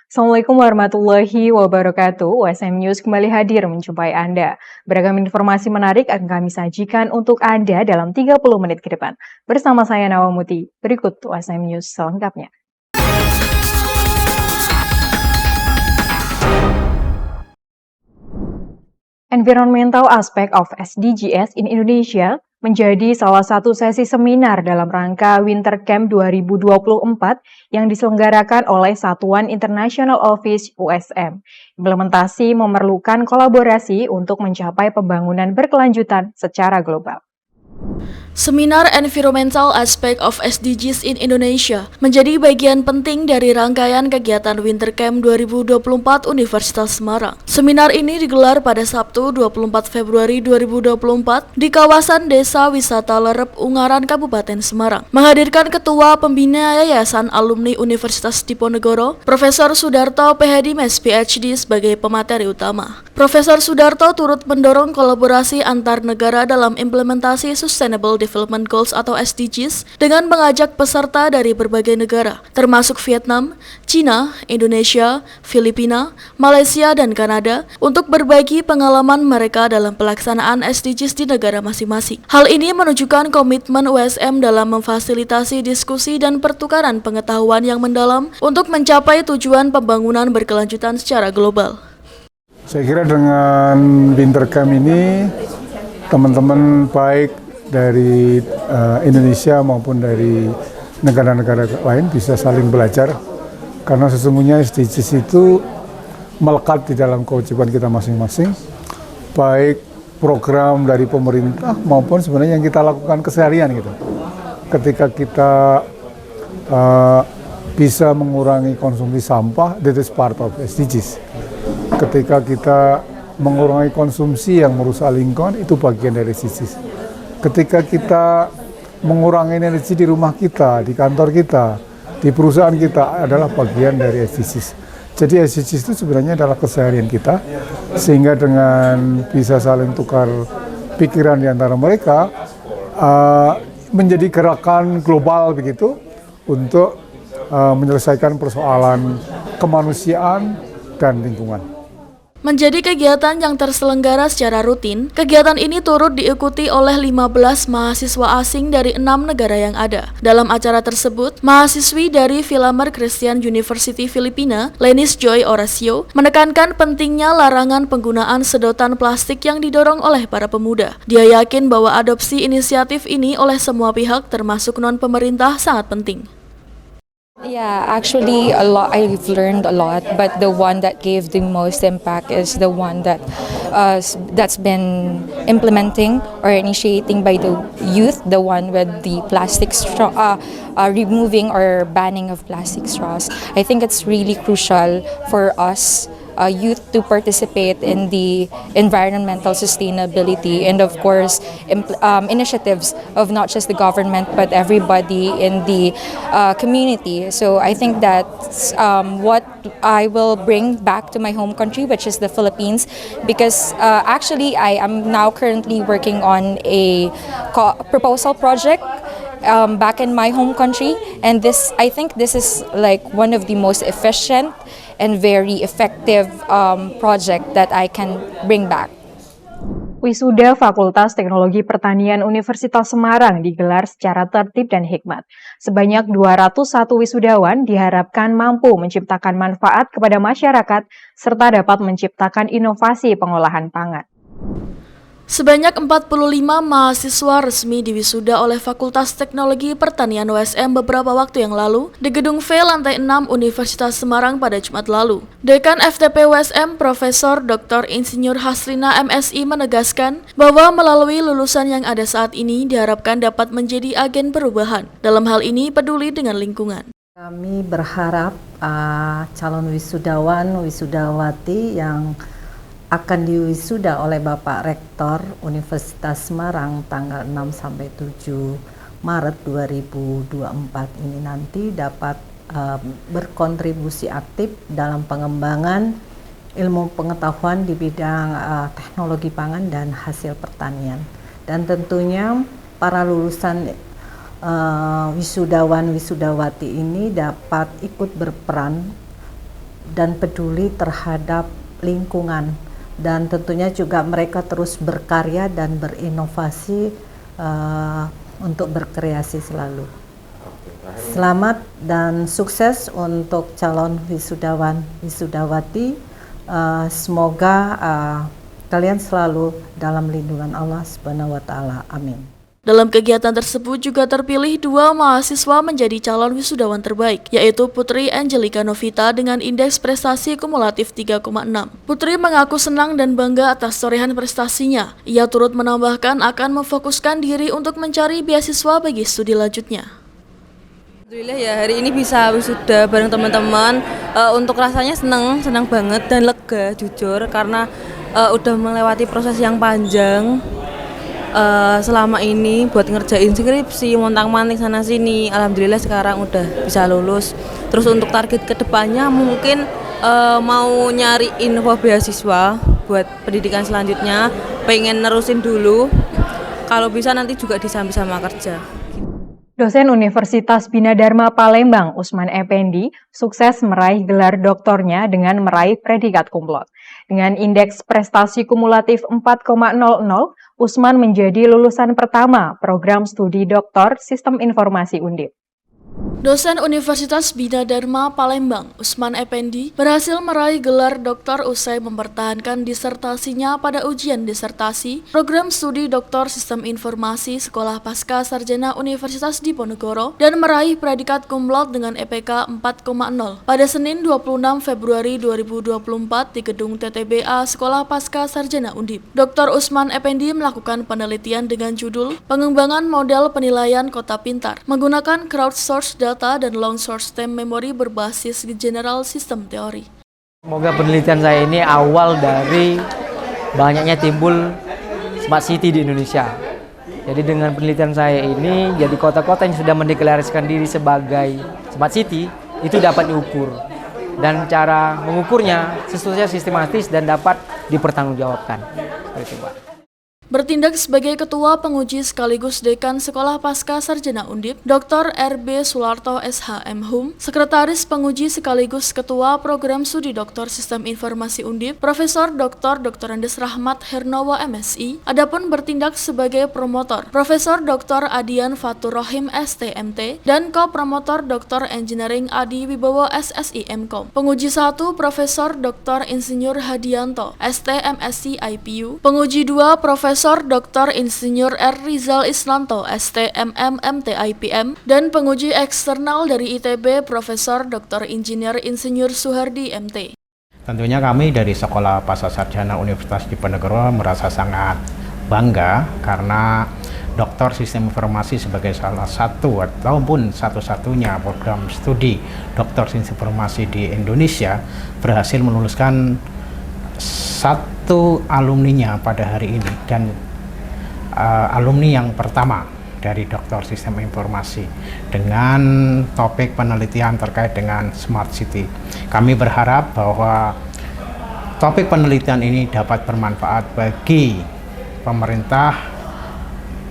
Assalamualaikum warahmatullahi wabarakatuh. USM News kembali hadir menjumpai Anda. Beragam informasi menarik akan kami sajikan untuk Anda dalam 30 menit ke depan. Bersama saya Nawamuti. Berikut USM News selengkapnya. Environmental Aspect of SDGs in Indonesia menjadi salah satu sesi seminar dalam rangka Winter Camp 2024 yang diselenggarakan oleh Satuan International Office USM. Implementasi memerlukan kolaborasi untuk mencapai pembangunan berkelanjutan secara global. Seminar Environmental Aspect of SDGs in Indonesia menjadi bagian penting dari rangkaian kegiatan Winter Camp 2024 Universitas Semarang. Seminar ini digelar pada Sabtu 24 Februari 2024 di kawasan Desa Wisata Lerep, Ungaran, Kabupaten Semarang. Menghadirkan Ketua Pembina Yayasan Alumni Universitas Diponegoro, Profesor Sudarto PhD-MS PhD sebagai pemateri utama. Profesor Sudarto turut mendorong kolaborasi antar negara dalam implementasi Sustainable Development Goals atau SDGs dengan mengajak peserta dari berbagai negara, termasuk Vietnam, Cina, Indonesia, Filipina, Malaysia, dan Kanada, untuk berbagi pengalaman mereka dalam pelaksanaan SDGs di negara masing-masing. Hal ini menunjukkan komitmen USM dalam memfasilitasi diskusi dan pertukaran pengetahuan yang mendalam untuk mencapai tujuan pembangunan berkelanjutan secara global. Saya kira dengan Winter Camp ini, teman-teman baik dari Indonesia maupun dari negara-negara lain bisa saling belajar, karena sesungguhnya SDGs itu melekat di dalam kewajiban kita masing-masing, baik program dari pemerintah maupun sebenarnya yang kita lakukan keseharian gitu. Ketika kita bisa mengurangi konsumsi sampah, that is part of SDGs. Ketika kita mengurangi konsumsi yang merusak lingkungan, itu bagian dari SDGs. Ketika kita mengurangi energi di rumah kita, di kantor kita, di perusahaan kita, adalah bagian dari SDGs. Jadi SDGs itu sebenarnya adalah keseharian kita, sehingga dengan bisa saling tukar pikiran di antara mereka, menjadi gerakan global begitu, untuk menyelesaikan persoalan kemanusiaan dan lingkungan. Menjadi kegiatan yang terselenggara secara rutin, kegiatan ini turut diikuti oleh 15 mahasiswa asing dari 6 negara yang ada. Dalam acara tersebut, mahasiswi dari Philamer Christian University Filipina, Lenis Joy Horacio, menekankan pentingnya larangan penggunaan sedotan plastik yang didorong oleh para pemuda. Dia yakin bahwa adopsi inisiatif ini oleh semua pihak termasuk non-pemerintah sangat penting. Yeah, actually I've learned a lot, but the one that gave the most impact is the one that's been implementing or initiating by the youth, the one with the plastic straw, removing or banning of plastic straws. I think it's really crucial for us youth to participate in the environmental sustainability and of course initiatives of not just the government but everybody in the community. So I think that's what I will bring back to my home country, which is the Philippines, because actually I am now currently working on a proposal project back in my home country, and I think this is like one of the most efficient and very effective project that I can bring back. Wisuda Fakultas Teknologi Pertanian Universitas Semarang digelar secara tertib dan hikmat. Sebanyak 201 wisudawan diharapkan mampu menciptakan manfaat kepada masyarakat serta dapat menciptakan inovasi pengolahan pangan. Sebanyak 45 mahasiswa resmi diwisuda oleh Fakultas Teknologi Pertanian USM beberapa waktu yang lalu di Gedung V lantai 6 Universitas Semarang pada Jumat lalu. Dekan FTP USM Profesor Dr. Insinyur Haslina MSI menegaskan bahwa melalui lulusan yang ada saat ini diharapkan dapat menjadi agen perubahan. Dalam hal ini peduli dengan lingkungan. Kami berharap calon wisudawan, wisudawati yang akan diwisuda oleh Bapak Rektor Universitas Semarang tanggal 6 sampai 7 Maret 2024 ini nanti dapat berkontribusi aktif dalam pengembangan ilmu pengetahuan di bidang teknologi pangan dan hasil pertanian. Dan tentunya para lulusan wisudawan wisudawati ini dapat ikut berperan dan peduli terhadap lingkungan, dan tentunya juga mereka terus berkarya dan berinovasi untuk berkreasi selalu. Selamat dan sukses untuk calon wisudawan wisudawati. Semoga kalian selalu dalam lindungan Allah Subhanahu wa taala. Amin. Dalam kegiatan tersebut juga terpilih 2 mahasiswa menjadi calon wisudawan terbaik, yaitu Putri Angelica Novita dengan indeks prestasi kumulatif 3,6. Putri mengaku senang dan bangga atas torehan prestasinya. Ia turut menambahkan akan memfokuskan diri untuk mencari beasiswa bagi studi lanjutnya. Alhamdulillah ya, hari ini bisa wisuda bareng teman-teman. Untuk rasanya senang banget dan lega jujur, karena udah melewati proses yang panjang selama ini buat ngerjain skripsi, montang-manting sana sini. Alhamdulillah sekarang udah bisa lulus. Terus untuk target kedepannya mungkin mau nyari info beasiswa buat pendidikan selanjutnya, pengen nerusin dulu. Kalau bisa nanti juga disambi sama kerja. Dosen Universitas Bina Dharma Palembang, Usman Effendi, sukses meraih gelar doktornya dengan meraih predikat kumlot. Dengan indeks prestasi kumulatif 4,00, Usman menjadi lulusan pertama program studi doktor Sistem Informasi Undip. Dosen Universitas Bina Dharma Palembang, Usman Effendi, berhasil meraih gelar doktor usai mempertahankan disertasinya pada ujian disertasi program studi doktor Sistem Informasi Sekolah Pasca Sarjana Universitas Diponegoro dan meraih predikat cum laude dengan EPK 4,0 pada Senin 26 Februari 2024 di gedung TTBA Sekolah Pasca Sarjana Undip. Dr. Usman Effendi melakukan penelitian dengan judul Pengembangan Model Penilaian Kota Pintar menggunakan crowdsourced data dan long source stem memory berbasis general system teori. Semoga penelitian saya ini awal dari banyaknya timbul smart city di Indonesia. Jadi dengan penelitian saya ini, jadi kota-kota yang sudah mendeklarasikan diri sebagai smart city itu dapat diukur. Dan cara mengukurnya sesuai sistematis dan dapat dipertanggungjawabkan. Seperti itu, Pak. Bertindak sebagai Ketua Penguji sekaligus Dekan Sekolah Pasca Sarjana Undip, Dr. R.B. Sularto SHM Hum, Sekretaris Penguji sekaligus Ketua Program Studi Doktor Sistem Informasi Undip, Profesor Dr. Andes Rahmat Hernowo MSI, adapun bertindak sebagai promotor, Profesor Dr. Adian Fatur Rohim STMT, dan Co-Promotor Dr. Engineering Adi Wibowo SSI MKOM. Penguji 1, Profesor Dr. Insinyur Hadianto, STMSC IPU, Penguji 2, Profesor Dr. Insinyur R. Rizal Islanto, STMM MTIPM, dan penguji eksternal dari ITB, Profesor Dr. Insinyur Suhardi MT. Tentunya kami dari Sekolah Pasca Sarjana Universitas Diponegoro merasa sangat bangga karena Doktor Sistem Informasi sebagai salah satu ataupun satu-satunya program studi Doktor Sistem Informasi di Indonesia berhasil meluluskan satu alumninya pada hari ini, dan alumni yang pertama dari Doktor Sistem Informasi dengan topik penelitian terkait dengan Smart City. Kami berharap bahwa topik penelitian ini dapat bermanfaat bagi pemerintah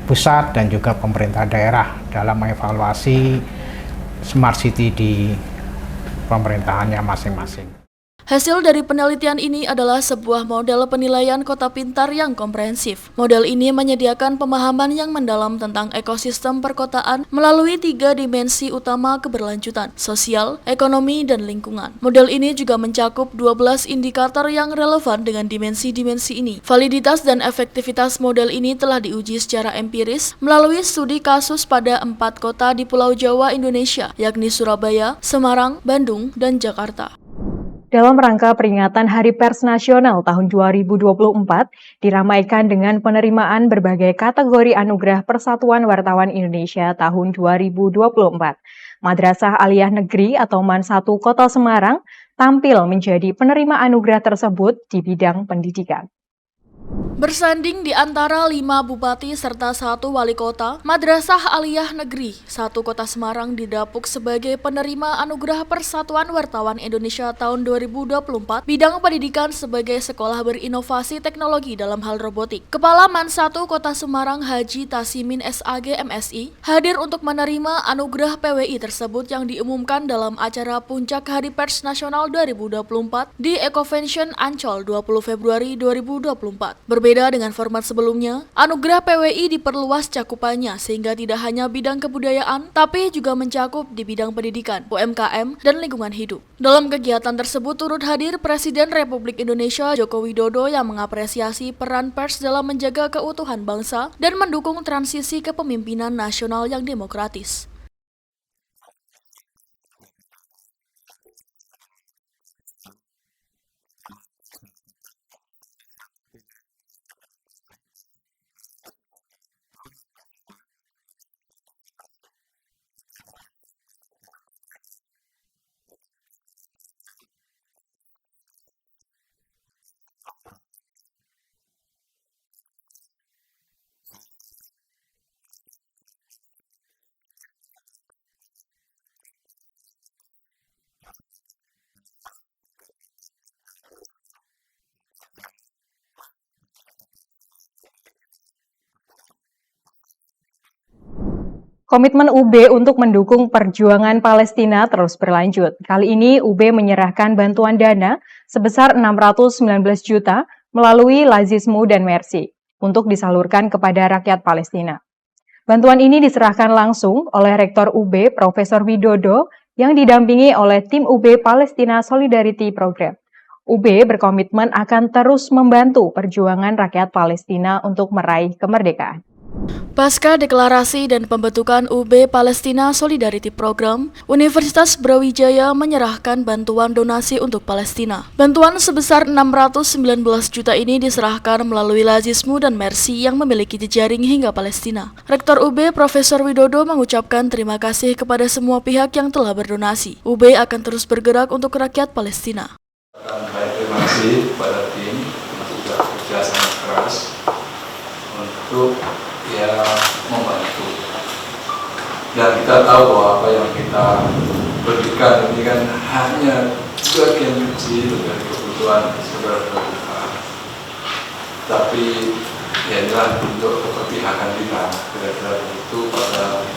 pusat dan juga pemerintah daerah dalam mengevaluasi Smart City di pemerintahannya masing-masing. Hasil dari penelitian ini adalah sebuah model penilaian kota pintar yang komprehensif. Model ini menyediakan pemahaman yang mendalam tentang ekosistem perkotaan melalui 3 dimensi utama keberlanjutan, sosial, ekonomi, dan lingkungan. Model ini juga mencakup 12 indikator yang relevan dengan dimensi-dimensi ini. Validitas dan efektivitas model ini telah diuji secara empiris melalui studi kasus pada 4 kota di Pulau Jawa, Indonesia, yakni Surabaya, Semarang, Bandung, dan Jakarta. Dalam rangka peringatan Hari Pers Nasional tahun 2024, diramaikan dengan penerimaan berbagai kategori anugerah Persatuan Wartawan Indonesia tahun 2024. Madrasah Aliyah Negeri atau MAN 1 Kota Semarang tampil menjadi penerima anugerah tersebut di bidang pendidikan. Bersanding di antara 5 bupati serta 1 wali kota, Madrasah Aliyah Negeri 1 Kota Semarang didapuk sebagai penerima Anugerah Persatuan Wartawan Indonesia tahun 2024 bidang pendidikan sebagai sekolah berinovasi teknologi dalam hal robotik. Kepala Man 1 Kota Semarang Haji Tasimin SAG MSI hadir untuk menerima anugerah PWI tersebut yang diumumkan dalam acara Puncak Hari Pers Nasional 2024 di Ecovention Ancol 20 Februari 2024. Berbeda dengan format sebelumnya, anugerah PWI diperluas cakupannya sehingga tidak hanya bidang kebudayaan, tapi juga mencakup di bidang pendidikan, UMKM, dan lingkungan hidup. Dalam kegiatan tersebut turut hadir Presiden Republik Indonesia Joko Widodo yang mengapresiasi peran pers dalam menjaga keutuhan bangsa dan mendukung transisi kepemimpinan nasional yang demokratis. Komitmen UB untuk mendukung perjuangan Palestina terus berlanjut. Kali ini UB menyerahkan bantuan dana sebesar 619 juta melalui Lazismu dan Mercy untuk disalurkan kepada rakyat Palestina. Bantuan ini diserahkan langsung oleh Rektor UB Profesor Widodo yang didampingi oleh tim UB Palestina Solidarity Program. UB berkomitmen akan terus membantu perjuangan rakyat Palestina untuk meraih kemerdekaan. Pasca deklarasi dan pembentukan UB Palestina Solidarity Program, Universitas Brawijaya menyerahkan bantuan donasi untuk Palestina. Bantuan sebesar 619 juta ini diserahkan melalui Lazismu dan Mercy yang memiliki jejaring hingga Palestina. Rektor UB Profesor Widodo mengucapkan terima kasih kepada semua pihak yang telah berdonasi. UB akan terus bergerak untuk rakyat Palestina. Terima kasih kepada tim yang sudah bekerja sangat keras untuk membantu, dan kita tahu bahwa apa yang kita berikan ini kan hanya bagian kecil dari kebutuhan saudara-saudara kita, tapi inilah bentuk keberpihakan kita kira-kira itu pada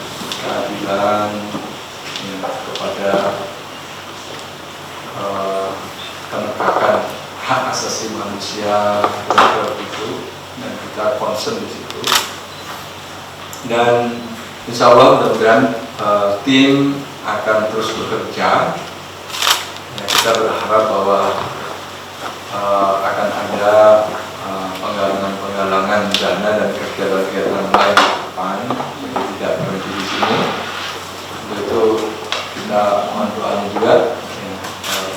keadilan, kepada penegakan hak asasi manusia, kira-kira itu, dan kita concern di situ. Dan insya Allah mudah-mudahan tim akan terus bekerja. Ya, kita berharap bahwa akan ada penggalangan dana dan kegiatan-kegiatan lain ke depan, jadi tidak berhenti di sini. Untuk itu kita mohon doanya juga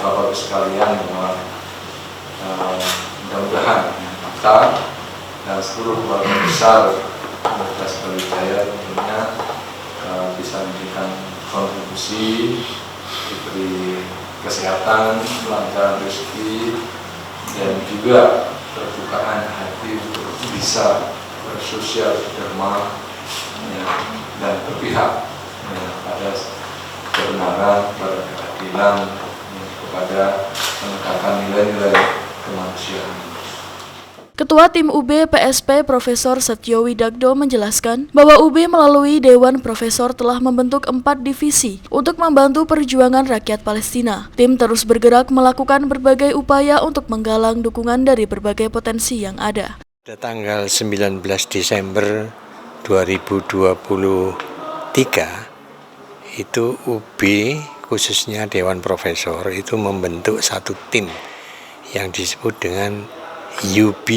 Bapak-Ibu sekalian bahwa mudah-mudahan kita dan seluruh keluarga besar Universitas Brawijaya tentunya bisa memberikan kontribusi, diberi kesehatan, kelancaran rezeki, dan juga terbukaan hati untuk bisa bersosial derma dan berpihak pada kebenaran, pada keadilan, kepada penegakan nilai-nilai kemanusiaan. Ketua Tim UB PSP Profesor Setio Widagdo menjelaskan bahwa UB melalui Dewan Profesor telah membentuk 4 divisi untuk membantu perjuangan rakyat Palestina. Tim terus bergerak melakukan berbagai upaya untuk menggalang dukungan dari berbagai potensi yang ada. Pada tanggal 19 Desember 2023 itu UB khususnya Dewan Profesor itu membentuk satu tim yang disebut dengan UB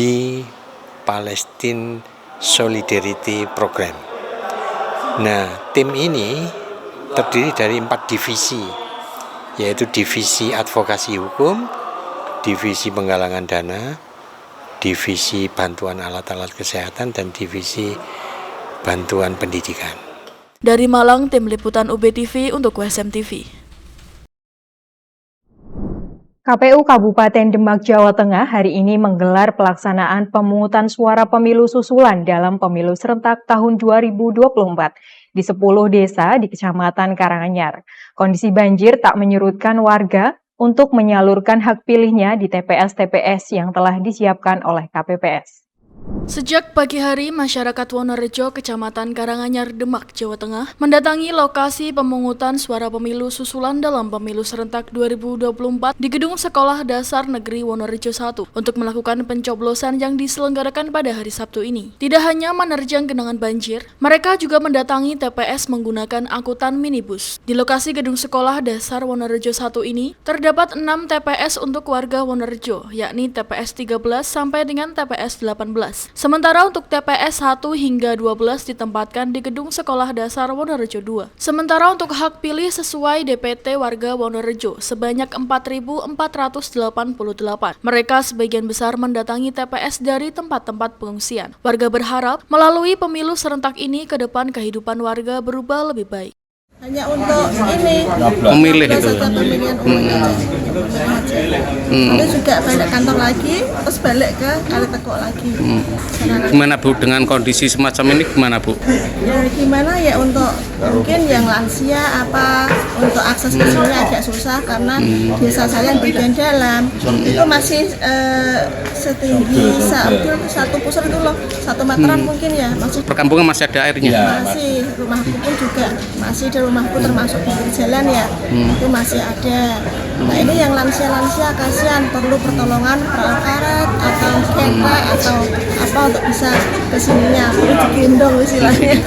Palestine Solidarity Program. Nah, tim ini terdiri dari 4 divisi, yaitu divisi advokasi hukum, divisi penggalangan dana, divisi bantuan alat-alat kesehatan, dan divisi bantuan pendidikan. Dari Malang, tim liputan UB TV untuk WSM TV. KPU Kabupaten Demak, Jawa Tengah hari ini menggelar pelaksanaan pemungutan suara pemilu susulan dalam pemilu serentak tahun 2024 di 10 desa di Kecamatan Karanganyar. Kondisi banjir tak menyurutkan warga untuk menyalurkan hak pilihnya di TPS-TPS yang telah disiapkan oleh KPPS. Sejak pagi hari, masyarakat Wonorejo, Kecamatan Karanganyar, Demak, Jawa Tengah, mendatangi lokasi pemungutan suara pemilu susulan dalam pemilu serentak 2024 di Gedung Sekolah Dasar Negeri Wonorejo 1 untuk melakukan pencoblosan yang diselenggarakan pada hari Sabtu ini. Tidak hanya menerjang genangan banjir, mereka juga mendatangi TPS menggunakan angkutan minibus. Di lokasi Gedung Sekolah Dasar Wonorejo 1 ini, terdapat 6 TPS untuk warga Wonorejo, yakni TPS 13 sampai dengan TPS 18. Sementara untuk TPS 1 hingga 12 ditempatkan di Gedung Sekolah Dasar Wonorejo 2. Sementara untuk hak pilih sesuai DPT warga Wonorejo sebanyak 4.488. Mereka sebagian besar mendatangi TPS dari tempat-tempat pengungsian. Warga berharap melalui pemilu serentak ini ke depan kehidupan warga berubah lebih baik. Hanya untuk ini memilih itu. Pemilihan umum aja. Lalu juga balik kantor lagi, terus balik ke Kalitekuk lagi. Gimana Bu dengan kondisi semacam ini gimana Bu? Ya gimana ya untuk mungkin yang lansia apa untuk akses ke sini agak susah karena desa saya yang bagian dalam itu masih setinggi satu pusar itu loh, 1 meteran mungkin ya masih. Perkampungan masih ada airnya? Masih, rumahku pun juga masih di rumahku termasuk pinggir jalan ya, itu masih ada. Nah ini yang lansia-lansia kasihan perlu pertolongan perahu karet atau kereta atau apa untuk bisa kesininya, perlu digendong istilahnya.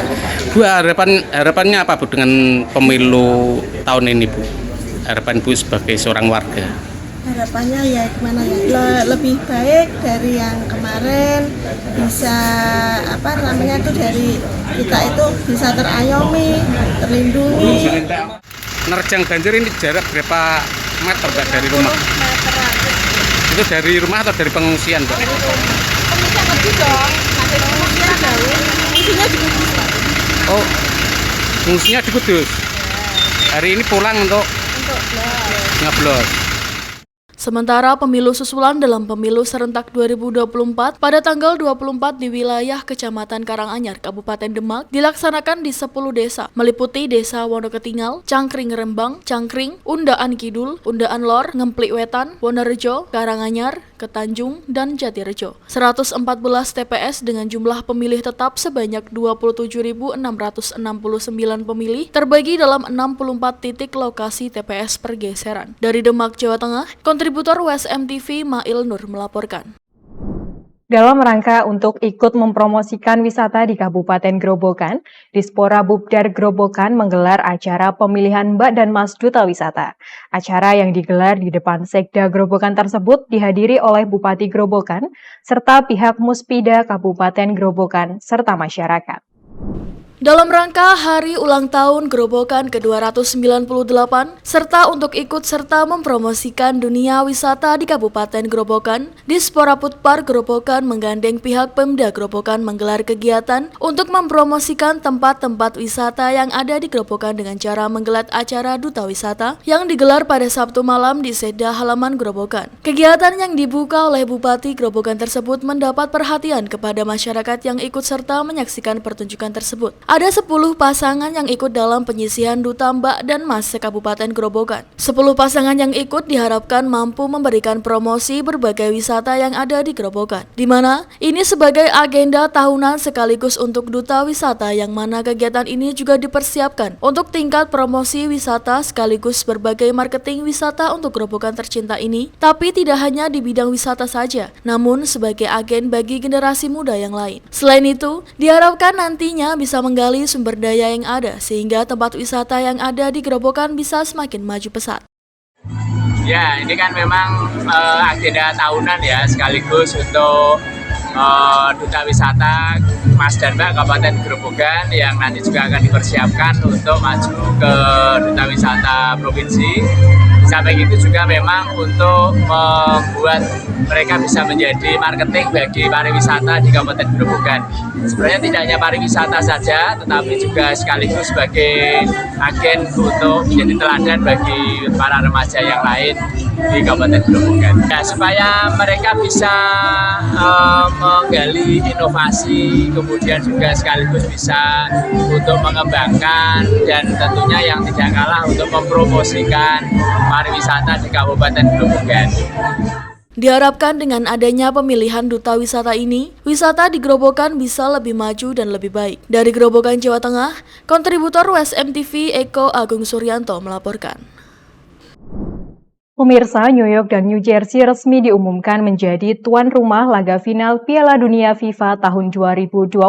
Bu, harapannya apa Bu dengan pemilu tahun ini Bu? Harapan Bu sebagai seorang warga? Harapannya ya gimana ya, lebih baik dari yang kemarin, bisa apa namanya itu dari kita itu bisa terayomi, terlindungi. Menerjang banjir ini jarak berapa meter Mbak dari rumah? Meteran. Itu dari rumah atau dari pengungsian Mbak? Pengungsian lebih dong, nanti pengungsian jauh, pengungsinya di Kudus Pak. Oh, pengungsinya di Kudus? Hari ini pulang untuk nyoblos. Sementara pemilu susulan dalam pemilu serentak 2024 pada tanggal 24 di wilayah Kecamatan Karanganyar, Kabupaten Demak dilaksanakan di 10 desa, meliputi Desa Wonoketingal, Cangkring Rembang, Cangkring, Undaan Kidul, Undaan Lor, Ngemplik Wetan, Wonorejo, Karanganyar, Ketanjung, dan Jatirejo. 114 TPS dengan jumlah pemilih tetap sebanyak 27.669 pemilih terbagi dalam 64 titik lokasi TPS pergeseran. Dari Demak, Jawa Tengah, kontributor WSM-TV Mail Nur melaporkan. Dalam rangka untuk ikut mempromosikan wisata di Kabupaten Grobogan, Dispora Bubdar Grobogan menggelar acara pemilihan Mbak dan Mas Duta Wisata. Acara yang digelar di depan Sekda Grobogan tersebut dihadiri oleh Bupati Grobogan, serta pihak Muspida Kabupaten Grobogan, serta masyarakat. Dalam rangka Hari Ulang Tahun Grobogan ke-298, serta untuk ikut serta mempromosikan dunia wisata di Kabupaten Grobogan, Dispora Putpar Grobogan menggandeng pihak Pemda Grobogan menggelar kegiatan untuk mempromosikan tempat-tempat wisata yang ada di Grobogan dengan cara menggelar acara Duta Wisata yang digelar pada Sabtu malam di Seda halaman Grobogan. Kegiatan yang dibuka oleh Bupati Grobogan tersebut mendapat perhatian kepada masyarakat yang ikut serta menyaksikan pertunjukan tersebut. Ada 10 pasangan yang ikut dalam penyisihan Duta Mbak dan Mas se-Kabupaten Grobogan. 10 pasangan yang ikut diharapkan mampu memberikan promosi berbagai wisata yang ada di Grobogan, di mana ini sebagai agenda tahunan sekaligus untuk Duta Wisata yang mana kegiatan ini juga dipersiapkan untuk tingkat promosi wisata sekaligus berbagai marketing wisata untuk Grobogan tercinta ini, tapi tidak hanya di bidang wisata saja, namun sebagai agen bagi generasi muda yang lain. Selain itu, diharapkan nantinya bisa menggali sumber daya yang ada sehingga tempat wisata yang ada di Grobogan bisa semakin maju pesat. Ya, ini kan memang agenda tahunan ya, sekaligus untuk Duta Wisata Mas dan Mbak Kabupaten Grobogan yang nanti juga akan dipersiapkan untuk maju ke Duta Wisata Provinsi. Sampai itu juga memang untuk membuat mereka bisa menjadi marketing bagi pariwisata di Kabupaten Grobogan. Sebenarnya tidak hanya pariwisata saja, tetapi juga sekaligus sebagai agen untuk menjadi teladan bagi para remaja yang lain di Kabupaten Grobogan. Ya, supaya mereka bisa menggali inovasi, kemudian juga sekaligus bisa untuk mengembangkan dan tentunya yang tidak kalah untuk mempromosikan pariwisata di Kabupaten Grobogan. Diharapkan dengan adanya pemilihan duta wisata ini, wisata di Grobogan bisa lebih maju dan lebih baik. Dari Grobogan, Jawa Tengah, kontributor WSM-TV Eko Agung Suryanto melaporkan. Pemirsa, New York dan New Jersey resmi diumumkan menjadi tuan rumah laga final Piala Dunia FIFA tahun 2026.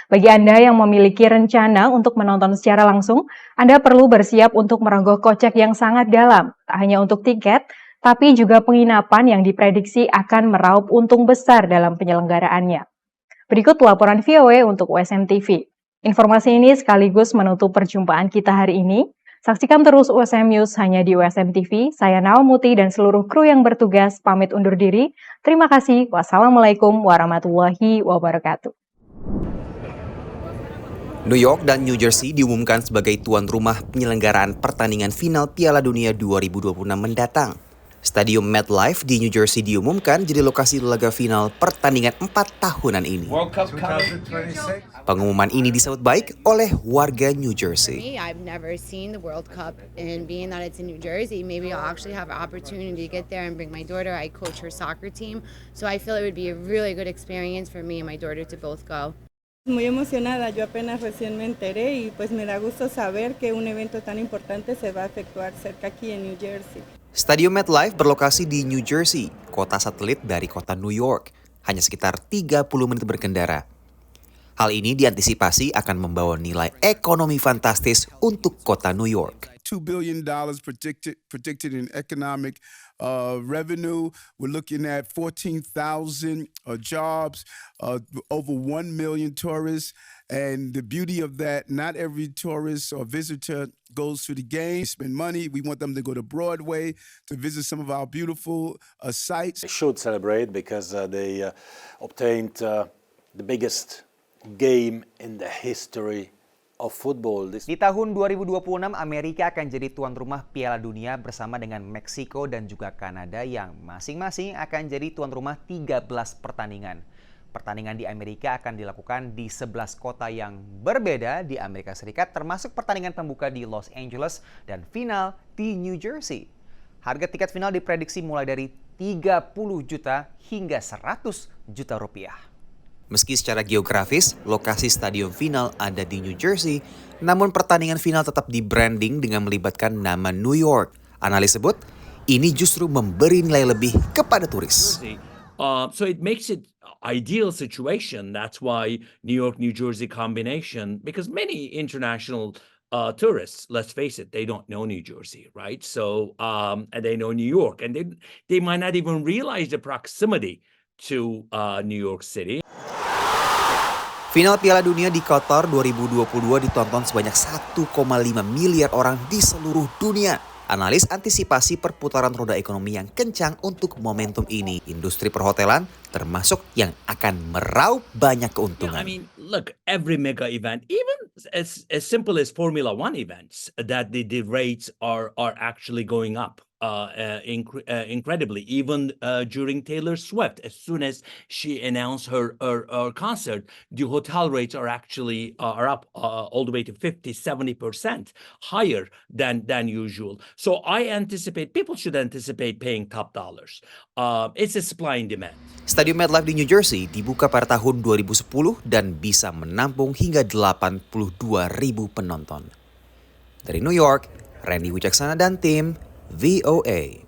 Bagi Anda yang memiliki rencana untuk menonton secara langsung, Anda perlu bersiap untuk merogoh kocek yang sangat dalam, tak hanya untuk tiket, tapi juga penginapan yang diprediksi akan meraup untung besar dalam penyelenggaraannya. Berikut laporan VOA untuk USM TV. Informasi ini sekaligus menutup perjumpaan kita hari ini. Saksikan terus USM News hanya di USM TV. Saya Nawa Muti dan seluruh kru yang bertugas pamit undur diri. Terima kasih. Wassalamualaikum warahmatullahi wabarakatuh. New York dan New Jersey diumumkan sebagai tuan rumah penyelenggaraan pertandingan final Piala Dunia 2026 mendatang. Stadium MetLife di New Jersey diumumkan jadi lokasi laga final pertandingan 4 tahunan ini. Pengumuman ini disambut baik oleh warga New Jersey. I've never seen the World Cup, and being that it's in New Jersey, maybe I'll actually have an opportunity to get there and bring my daughter. I coach her soccer team, so I feel it would be a really good experience for me and my daughter to both go. Muy emocionada, yo apenas recién me enteré y pues me da gusto saber que un evento tan importante se va a efectuar cerca aquí en New Jersey. Stadium MetLife berlokasi di New Jersey, kota satelit dari kota New York, hanya sekitar 30 menit berkendara. Hal ini diantisipasi akan membawa nilai ekonomi fantastis untuk kota New York. $2 billion predicted in economic revenue. We're looking at 14,000 jobs, over 1 million tourists. And the beauty of that, not every tourist or visitor goes to the game, spend money. We want them to go to Broadway to visit some of our beautiful sites. They should celebrate because they obtained the biggest game in the history of football. Di tahun 2026, Amerika akan jadi tuan rumah Piala Dunia bersama dengan Meksiko dan juga Kanada yang masing-masing akan jadi tuan rumah 13 pertandingan. Pertandingan di Amerika akan dilakukan di 11 kota yang berbeda di Amerika Serikat, termasuk pertandingan pembuka di Los Angeles dan final di New Jersey. Harga tiket final diprediksi mulai dari 30 juta hingga 100 juta rupiah. Meski secara geografis, lokasi stadion final ada di New Jersey, namun pertandingan final tetap di-branding dengan melibatkan nama New York. Analis sebut, ini justru memberi nilai lebih kepada turis. So it makes it ideal situation. That's why New York, New Jersey combination, because many international tourists, let's face it, they don't know New Jersey, right? So, and they know New York, and they might not even realize the proximity to New York City. Final Piala Dunia di Qatar 2022 ditonton sebanyak 1,5 miliar orang di seluruh dunia. Analis antisipasi perputaran roda ekonomi yang kencang untuk momentum ini. Industri perhotelan termasuk yang akan meraup banyak keuntungan. Yeah, I mean, look, every mega event, even as simple as Formula One events, that the rates are actually going up. Incredibly, even during Taylor Swift, as soon as she announced her concert, the hotel rates are actually are up all the way to 50-70% higher than usual. So I anticipate people should anticipate paying top dollars. It's a supply and demand. Stadium MetLife di New Jersey dibuka pada tahun 2010 dan bisa menampung hingga 82.000 penonton. Dari New York, Randy Wicaksana dan tim VOA.